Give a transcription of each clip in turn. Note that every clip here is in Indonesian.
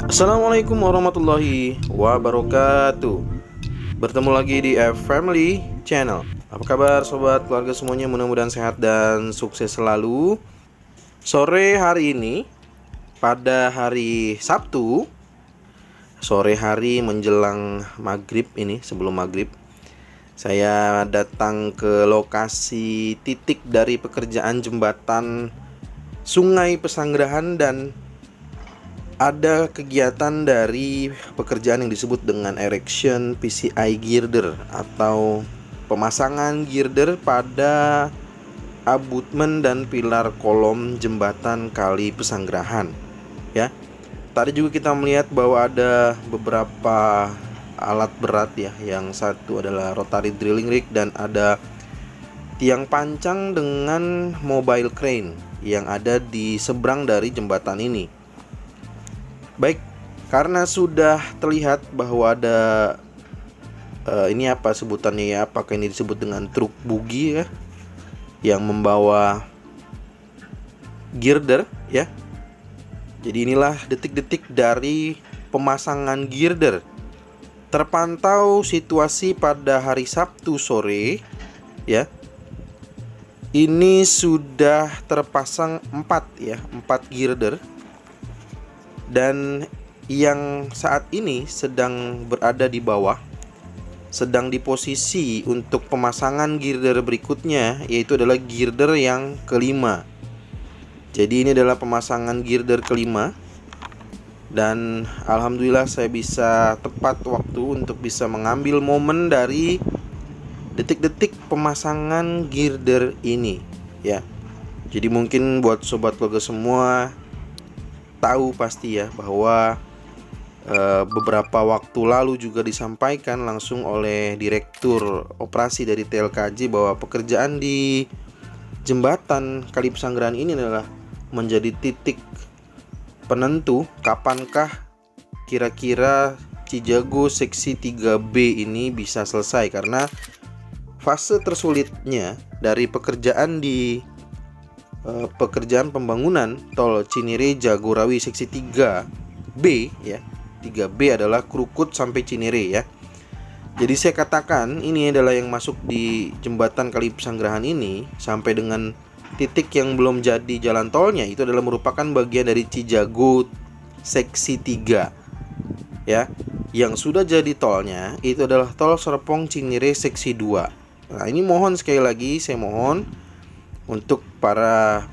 Assalamualaikum warahmatullahi wabarakatuh. Bertemu lagi di F Family Channel. Apa kabar sobat keluarga semuanya? Mudah-mudahan sehat dan sukses selalu. Sore hari ini, pada hari Sabtu, sore hari menjelang maghrib ini, sebelum maghrib, saya datang ke lokasi titik dari pekerjaan jembatan Sungai Pesanggerahan, dan ada kegiatan dari pekerjaan yang disebut dengan erection PCI girder atau pemasangan girder pada abutmen dan pilar kolom jembatan Kali Pesanggerahan. Ya, tadi juga kita melihat bahwa ada beberapa alat berat ya. Yang satu adalah rotary drilling rig dan ada tiang pancang dengan mobile crane yang ada di seberang dari jembatan ini. Baik, karena sudah terlihat bahwa ada ini apa sebutannya ya, apakah ini disebut dengan truk bugi ya, yang membawa girder ya. Jadi inilah detik-detik dari pemasangan girder. Terpantau situasi pada hari Sabtu sore ya. Ini sudah terpasang 4 girder. Dan yang saat ini sedang berada di bawah, sedang di posisi untuk pemasangan girder berikutnya, yaitu adalah girder yang kelima. Jadi ini adalah pemasangan girder kelima. Dan alhamdulillah saya bisa tepat waktu untuk bisa mengambil momen dari detik-detik pemasangan girder ini ya. Jadi mungkin buat sobat keluarga semua tahu pasti ya bahwa beberapa waktu lalu juga disampaikan langsung oleh Direktur Operasi dari TLKJ bahwa pekerjaan di jembatan Kali Pesanggerahan ini adalah menjadi titik penentu kapankah kira-kira Cijago seksi 3B ini bisa selesai, karena fase tersulitnya dari pekerjaan pembangunan tol Cinere Jagorawi seksi 3B ya. 3B adalah Krukut sampai Cinere ya. Jadi saya katakan ini adalah yang masuk di jembatan Kali Pesanggerahan ini sampai dengan titik yang belum jadi jalan tolnya, itu adalah merupakan bagian dari Cijago seksi 3 ya. Yang sudah jadi tolnya itu adalah tol Serpong Cinere seksi 2. Nah, ini mohon sekali lagi, saya mohon untuk para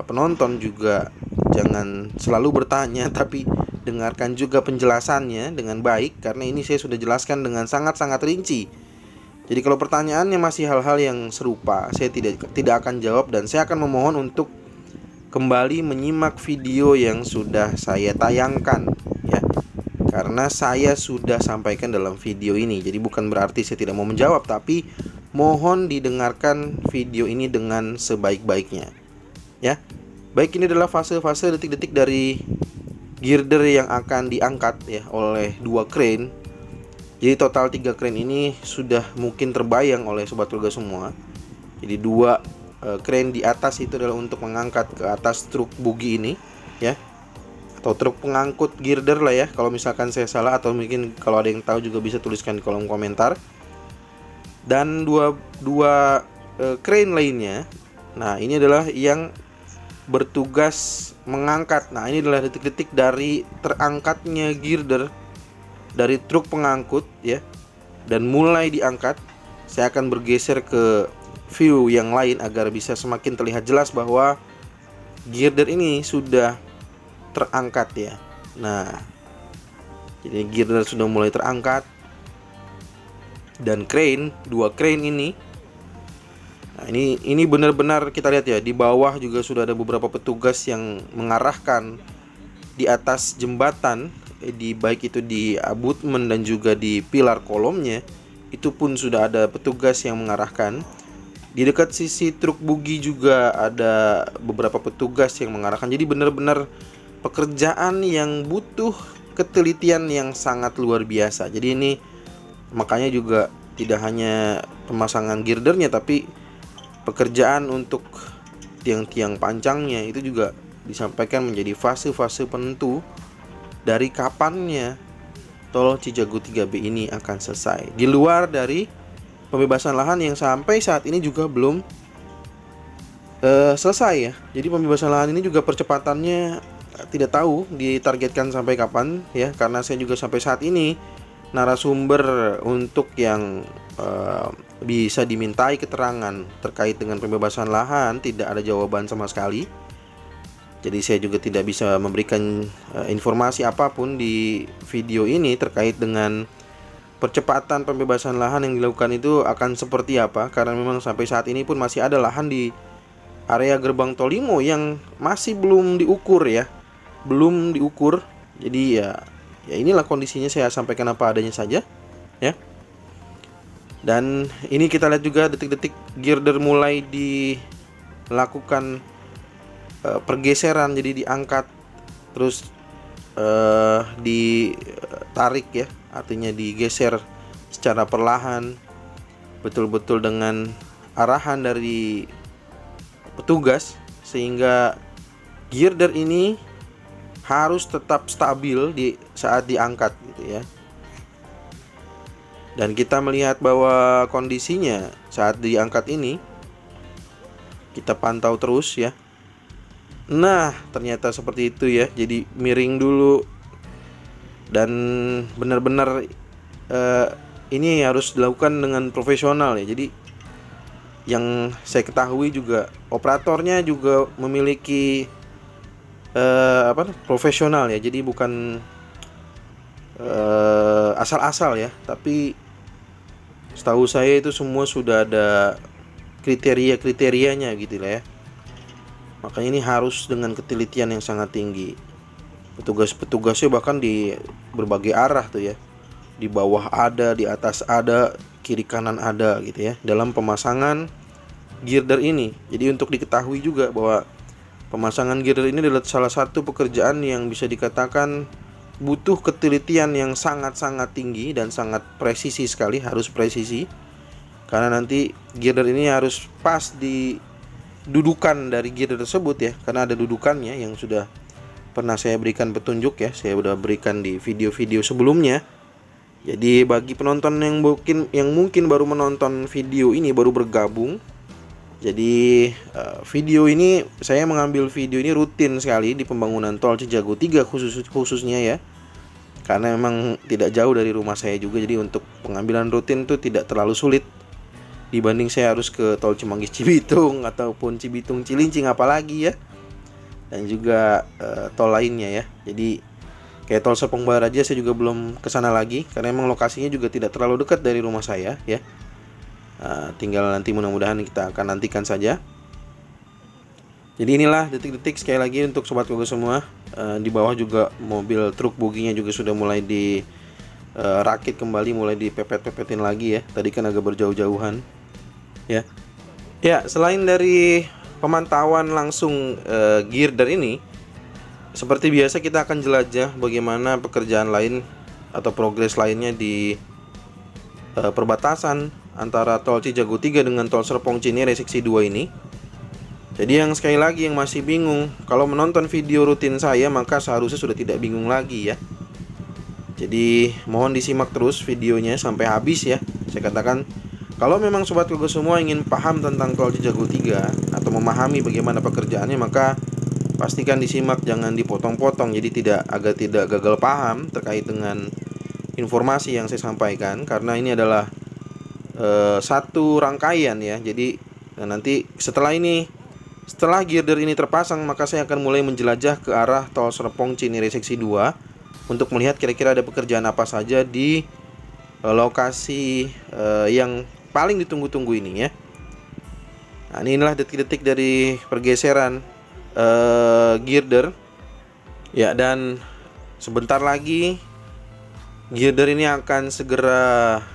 penonton juga jangan selalu bertanya, tapi dengarkan juga penjelasannya dengan baik, karena ini saya sudah jelaskan dengan sangat-sangat rinci. Jadi kalau pertanyaannya masih hal-hal yang serupa, saya tidak akan jawab, dan saya akan memohon untuk kembali menyimak video yang sudah saya tayangkan ya. Karena saya sudah sampaikan dalam video ini. Jadi bukan berarti saya tidak mau menjawab, tapi mohon didengarkan video ini dengan sebaik-baiknya ya. Baik, ini adalah fase-fase detik-detik dari girder yang akan diangkat ya oleh 2 crane. Jadi total 3 crane ini sudah mungkin terbayang oleh sobat keluarga semua. Jadi 2 crane di atas itu adalah untuk mengangkat ke atas truk bugi ini ya, atau truk pengangkut girder lah ya. Kalau misalkan saya salah, atau mungkin kalau ada yang tahu juga bisa tuliskan di kolom komentar. Dan dua crane lainnya, nah ini adalah yang bertugas mengangkat. Nah, ini adalah detik-detik dari terangkatnya girder dari truk pengangkut ya, dan mulai diangkat. Saya akan bergeser ke view yang lain agar bisa semakin terlihat jelas bahwa girder ini sudah terangkat ya. Nah, jadi girder sudah mulai terangkat, dan crane, 2 crane ini, nah ini benar-benar kita lihat ya, di bawah juga sudah ada beberapa petugas yang mengarahkan di atas jembatan, baik itu di abutmen dan juga di pilar kolomnya. Itu pun sudah ada petugas yang mengarahkan. Di dekat sisi truk bugi juga ada beberapa petugas yang mengarahkan. Jadi benar-benar pekerjaan yang butuh ketelitian yang sangat luar biasa. Jadi ini makanya juga tidak hanya pemasangan girdernya, tapi pekerjaan untuk tiang-tiang pancangnya itu juga disampaikan menjadi fase-fase penentu dari kapannya tol Cijago 3B ini akan selesai. Di luar dari pembebasan lahan yang sampai saat ini juga belum selesai ya. Jadi pembebasan lahan ini juga percepatannya tidak tahu ditargetkan sampai kapan ya, karena saya juga sampai saat ini narasumber untuk yang bisa dimintai keterangan terkait dengan pembebasan lahan tidak ada jawaban sama sekali. Jadi saya juga tidak bisa memberikan informasi apapun di video ini terkait dengan percepatan pembebasan lahan yang dilakukan itu akan seperti apa, karena memang sampai saat ini pun masih ada lahan di area gerbang tol Limo yang masih belum diukur ya. Belum diukur. Jadi ya inilah kondisinya, saya sampaikan apa adanya saja ya. Dan ini kita lihat juga detik-detik girder mulai dilakukan pergeseran, jadi diangkat terus ditarik ya, artinya digeser secara perlahan, betul-betul dengan arahan dari petugas, sehingga girder ini harus tetap stabil di saat diangkat gitu ya. Dan kita melihat bahwa kondisinya saat diangkat ini kita pantau terus ya. Nah, ternyata seperti itu ya. Jadi miring dulu. Dan benar-benar ini harus dilakukan dengan profesional ya. Jadi yang saya ketahui juga operatornya juga memiliki profesional ya. Jadi bukan asal-asal ya, tapi setahu saya itu semua sudah ada kriteria-kriterianya gitu lah ya. Makanya ini harus dengan ketelitian yang sangat tinggi. Petugas-petugasnya bahkan di berbagai arah tuh ya. Di bawah ada, di atas ada, kiri kanan ada gitu ya, dalam pemasangan girder ini. Jadi untuk diketahui juga bahwa pemasangan girder ini adalah salah satu pekerjaan yang bisa dikatakan butuh ketelitian yang sangat-sangat tinggi dan sangat presisi sekali, harus presisi. Karena nanti girder ini harus pas di dudukan dari girder tersebut ya, karena ada dudukannya yang sudah pernah saya berikan petunjuk ya, saya sudah berikan di video-video sebelumnya. Jadi bagi penonton yang mungkin baru menonton video ini, baru bergabung, jadi video ini saya mengambil video ini rutin sekali di pembangunan tol Cijago 3 khususnya ya, karena memang tidak jauh dari rumah saya juga, jadi untuk pengambilan rutin itu tidak terlalu sulit dibanding saya harus ke tol Cimanggis Cibitung ataupun Cibitung Cilincing apalagi ya, dan juga tol lainnya ya. Jadi kayak tol Serpong Barat aja saya juga belum kesana lagi, karena memang lokasinya juga tidak terlalu dekat dari rumah saya ya. Tinggal nanti mudah-mudahan kita akan nantikan saja. Jadi inilah detik-detik sekali lagi untuk sobat Gogo semua. Di bawah juga mobil truk boginya juga sudah mulai rakit kembali, mulai dipepet-pepetin lagi ya. Tadi kan agak berjauh-jauhan ya. Ya, selain dari pemantauan langsung girder ini, seperti biasa kita akan jelajah bagaimana pekerjaan lain atau progres lainnya di perbatasan antara tol Cijago 3 dengan tol Serpong Cinere seksi 2 ini. Jadi yang sekali lagi yang masih bingung, kalau menonton video rutin saya maka seharusnya sudah tidak bingung lagi ya. Jadi mohon disimak terus videonya sampai habis ya. Saya katakan, kalau memang sobat Gogo semua ingin paham tentang tol Cijago 3 atau memahami bagaimana pekerjaannya, maka pastikan disimak, jangan dipotong-potong, jadi agar tidak gagal paham terkait dengan informasi yang saya sampaikan, karena ini adalah satu rangkaian ya. Jadi nanti setelah girder ini terpasang, maka saya akan mulai menjelajah ke arah tol Serpong Cinere seksi 2 untuk melihat kira-kira ada pekerjaan apa saja di lokasi yang paling ditunggu-tunggu ini ya. Nah, inilah detik-detik dari pergeseran girder ya, dan sebentar lagi girder ini akan segera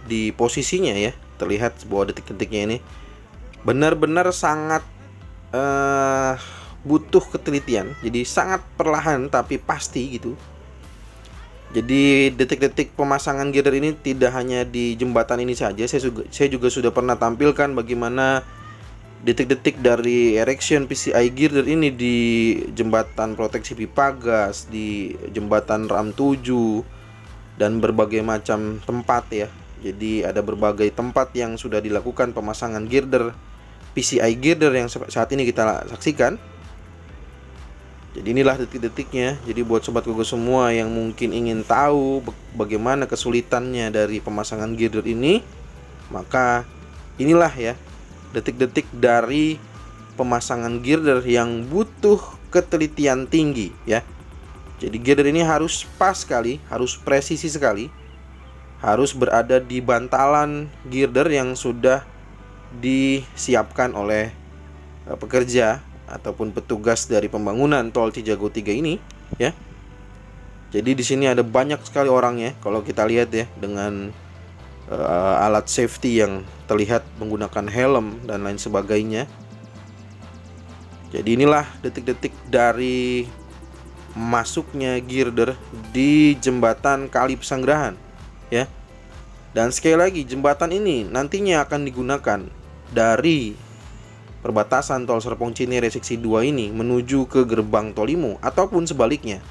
di posisinya ya. Terlihat bahwa detik-detiknya ini benar-benar sangat butuh ketelitian. Jadi sangat perlahan tapi pasti gitu. Jadi detik-detik pemasangan girder ini tidak hanya di jembatan ini saja. Saya juga sudah pernah tampilkan bagaimana detik-detik dari erection PCI girder ini di jembatan proteksi pipa gas, di jembatan RAM 7 dan berbagai macam tempat ya. Jadi ada berbagai tempat yang sudah dilakukan pemasangan girder PCI girder yang saat ini kita saksikan. Jadi inilah detik-detiknya. Jadi buat sobat Gogo semua yang mungkin ingin tahu bagaimana kesulitannya dari pemasangan girder ini, maka inilah ya detik-detik dari pemasangan girder yang butuh ketelitian tinggi ya. Jadi girder ini harus pas sekali, harus presisi sekali, harus berada di bantalan girder yang sudah disiapkan oleh pekerja ataupun petugas dari pembangunan tol Cijago 3 ini ya. Jadi di sini ada banyak sekali orangnya kalau kita lihat ya, dengan alat safety yang terlihat menggunakan helm dan lain sebagainya. Jadi inilah detik-detik dari masuknya girder di jembatan Kali Pesanggerahan ya. Dan sekali lagi, jembatan ini nantinya akan digunakan dari perbatasan tol Serpong Cinere seksi 2 ini menuju ke gerbang Tol Limo, ataupun sebaliknya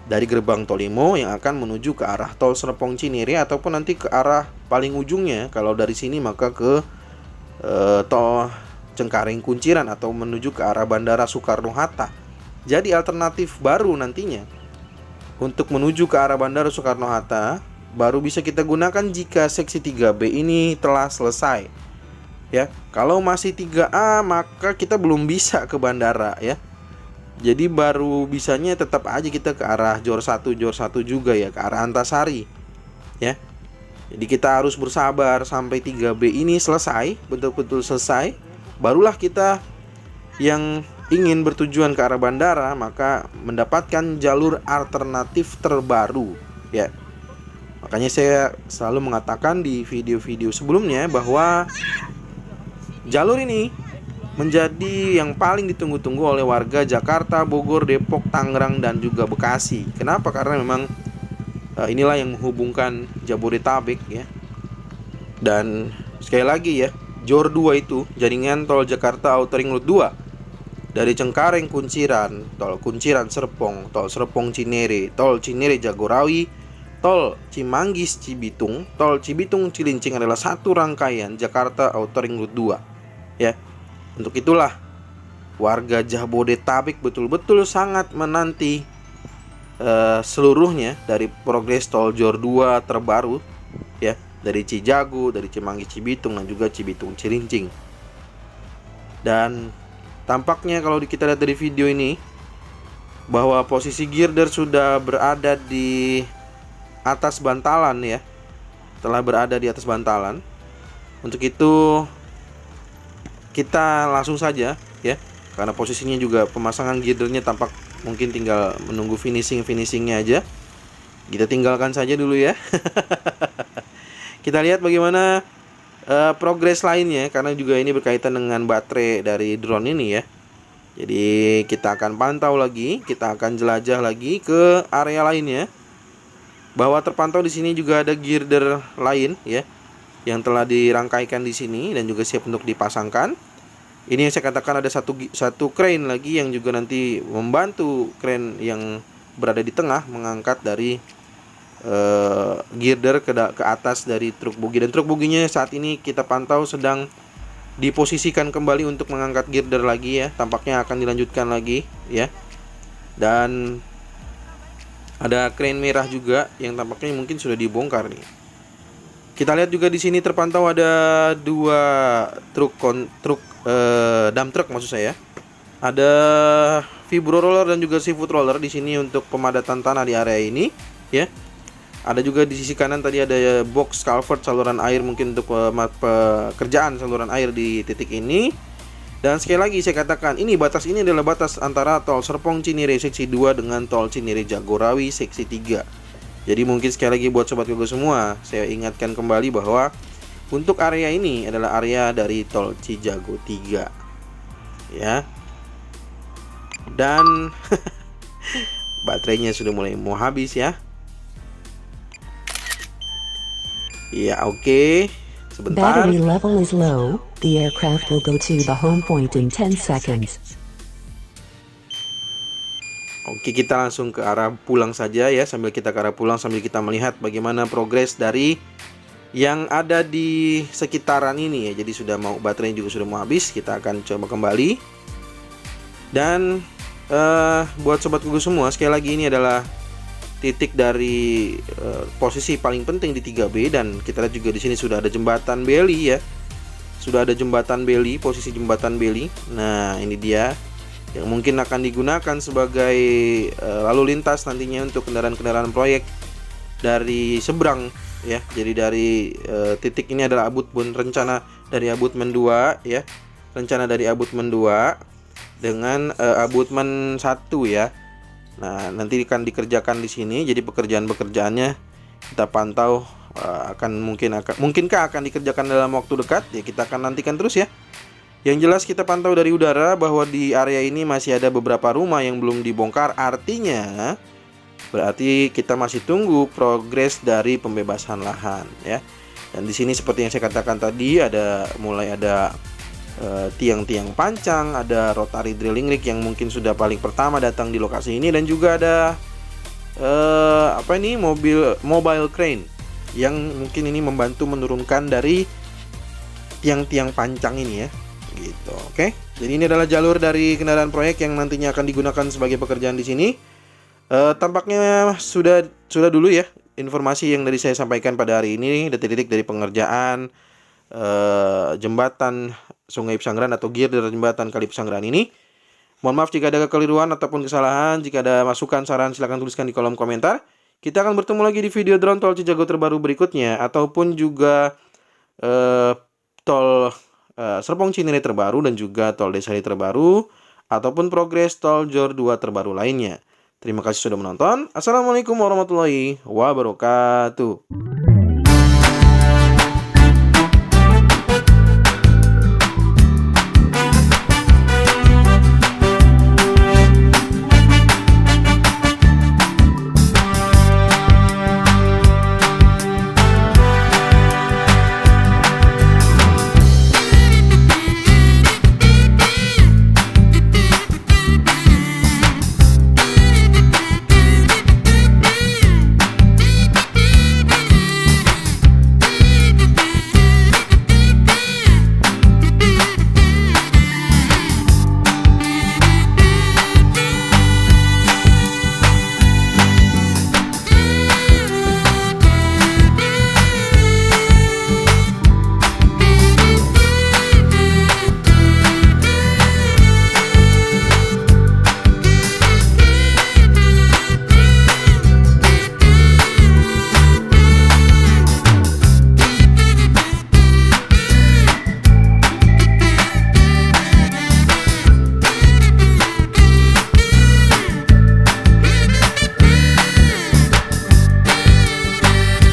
dari gerbang Tol Limo yang akan menuju ke arah tol Serpong Cinere, ataupun nanti ke arah paling ujungnya kalau dari sini maka ke tol Cengkareng Kunciran atau menuju ke arah Bandara Soekarno-Hatta. Jadi alternatif baru nantinya untuk menuju ke arah Bandara Soekarno-Hatta baru bisa kita gunakan jika seksi 3B ini telah selesai ya. Kalau masih 3A maka kita belum bisa ke bandara ya. Jadi baru bisanya tetap aja kita ke arah Jor 1 juga ya, ke arah Antasari ya. Jadi kita harus bersabar sampai 3B ini selesai, betul-betul selesai, barulah kita yang ingin bertujuan ke arah bandara maka mendapatkan jalur alternatif terbaru ya. Makanya saya selalu mengatakan di video-video sebelumnya bahwa jalur ini menjadi yang paling ditunggu-tunggu oleh warga Jakarta, Bogor, Depok, Tangerang, dan juga Bekasi. Kenapa? Karena memang inilah yang menghubungkan Jabodetabek ya. Dan sekali lagi ya, Jor 2 itu jaringan tol Jakarta Outer Ring Road 2 dari Cengkareng Kunciran, tol Kunciran Serpong, tol Serpong Cinere, tol Cinere Jagorawi, tol Cimanggis Cibitung, tol Cibitung Cilincing adalah satu rangkaian Jakarta Outer Ring Road 2 ya. Untuk itulah warga Jabodetabek betul-betul sangat menanti seluruhnya dari progres tol Jor 2 terbaru ya, dari Cijago, dari Cimanggis Cibitung, dan juga Cibitung Cilincing. Dan tampaknya kalau kita lihat dari video ini bahwa posisi girder sudah berada di atas bantalan ya, telah berada di atas bantalan. Untuk itu kita langsung saja ya, karena posisinya juga pemasangan girdernya tampak mungkin tinggal menunggu finishingnya aja. Kita tinggalkan saja dulu ya. Kita lihat bagaimana progres lainnya, karena juga ini berkaitan dengan baterai dari drone ini ya. Jadi kita akan pantau lagi, kita akan jelajah lagi ke area lainnya. Bahwa terpantau di sini juga ada girder lain ya, yang telah dirangkaikan di sini dan juga siap untuk dipasangkan. Ini yang saya katakan ada satu crane lagi yang juga nanti membantu crane yang berada di tengah mengangkat dari girder ke atas dari truk bogi. Dan truk boginya saat ini kita pantau sedang diposisikan kembali untuk mengangkat girder lagi ya. Tampaknya akan dilanjutkan lagi ya. Dan ada crane merah juga yang tampaknya mungkin sudah dibongkar nih. Kita lihat juga di sini terpantau ada dua dump truck maksud saya. Ada vibro roller dan juga seafood roller di sini untuk pemadatan tanah di area ini ya. Ada juga di sisi kanan tadi ada box culvert saluran air mungkin untuk pekerjaan saluran air di titik ini. Dan sekali lagi saya katakan ini adalah batas antara tol Serpong Cinere seksi 2 dengan tol Cinere Jagorawi seksi 3. Jadi mungkin sekali lagi buat sobat Gogo semua, saya ingatkan kembali bahwa untuk area ini adalah area dari tol Cijago 3 ya. Dan baterainya sudah mulai mau habis ya. Ya oke. sebentar. Battery level is low. The aircraft will go to the home point in 10 seconds. Oke, kita langsung ke arah pulang saja ya. Sambil kita ke arah pulang, sambil kita melihat bagaimana progres dari yang ada di sekitaran ini ya. Jadi sudah mau, baterainya juga sudah mau habis. Kita akan coba kembali. Dan buat sobat Kuku semua, sekali lagi ini adalah titik dari posisi paling penting di 3B. Dan kita lihat juga di sini sudah ada jembatan Beli ya. Sudah ada jembatan Beli, posisi jembatan Beli. Nah, ini dia yang mungkin akan digunakan sebagai lalu lintas nantinya untuk kendaraan-kendaraan proyek dari seberang ya. Jadi dari titik ini adalah abutmen, rencana dari abutmen 2 ya. Rencana dari abutmen 2 dengan abutmen 1 ya. Nah, nanti akan dikerjakan di sini. Jadi pekerjaan-pekerjaannya kita pantau mungkinkah akan dikerjakan dalam waktu dekat ya, kita akan nantikan terus ya. Yang jelas kita pantau dari udara bahwa di area ini masih ada beberapa rumah yang belum dibongkar. Artinya berarti kita masih tunggu progres dari pembebasan lahan ya. Dan di sini seperti yang saya katakan tadi, mulai ada tiang-tiang pancang, ada rotary drilling rig yang mungkin sudah paling pertama datang di lokasi ini, dan juga ada mobile crane yang mungkin ini membantu menurunkan dari tiang-tiang pancang ini ya. Gitu, oke. Jadi ini adalah jalur dari kendaraan proyek yang nantinya akan digunakan sebagai pekerjaan di sini. Tampaknya sudah dulu ya informasi yang dari saya sampaikan pada hari ini, detik-detik dari pengerjaan jembatan Sungai Pesanggerahan atau girder jembatan Kali Pesanggerahan ini. Mohon maaf jika ada kekeliruan ataupun kesalahan. Jika ada masukan, saran, silahkan tuliskan di kolom komentar. Kita akan bertemu lagi di video drone tol Cijago terbaru berikutnya, ataupun juga tol Serpong Cinere terbaru, dan juga tol Desari terbaru, ataupun progres tol Jor 2 terbaru lainnya. Terima kasih sudah menonton. Assalamualaikum warahmatullahi wabarakatuh.